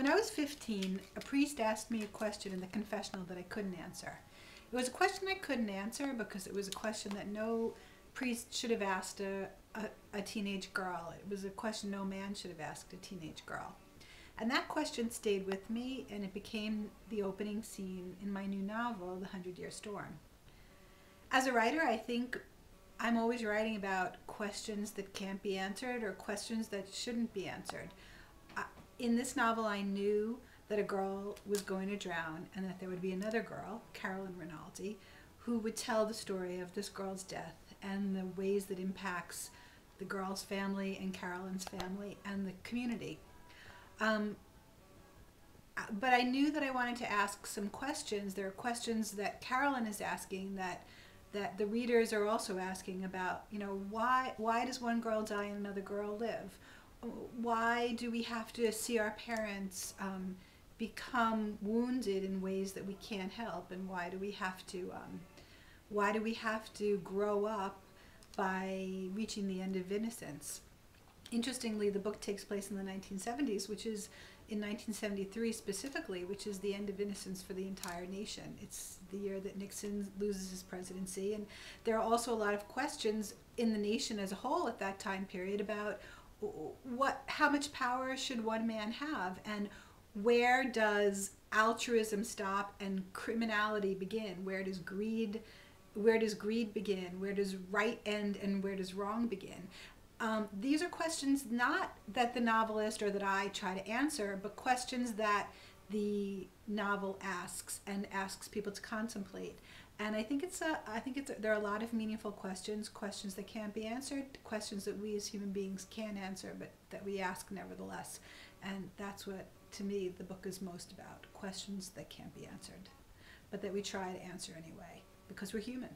When I was 15, a priest asked me a question in the confessional that I couldn't answer. It was a question I couldn't answer because it was a question that no priest should have asked a teenage girl. It was a question no man should have asked a teenage girl. And that question stayed with me, and it became the opening scene in my new novel, The 100-Year Storm. As a writer, I think I'm always writing about questions that can't be answered or questions that shouldn't be answered. In this novel, I knew that a girl was going to drown and that there would be another girl, Carolyn Rinaldi, who would tell the story of this girl's death and the ways that impacts the girl's family and Carolyn's family and the community. But I knew that I wanted to ask some questions. There are questions that Carolyn is asking that the readers are also asking about, you know, why does one girl die and another girl live? Why do we have to see our parents become wounded in ways that we can't help, and why do we have to grow up by reaching the end of innocence? Interestingly, the book takes place in the 1970s, which is in 1973 specifically, which is the end of innocence for the entire nation. It's the year that Nixon loses his presidency, and there are also a lot of questions in the nation as a whole at that time period about how much power should one man have, and where does altruism stop and criminality begin? Where does greed begin? Where does right end and where does wrong begin? These are questions not that the novelist or that I try to answer, but questions that the novel asks and asks people to contemplate. And I think there are a lot of meaningful questions that can't be answered, questions that we as human beings can answer, but that we ask nevertheless. And that's what, to me, the book is most about: questions that can't be answered, but that we try to answer anyway, because we're human.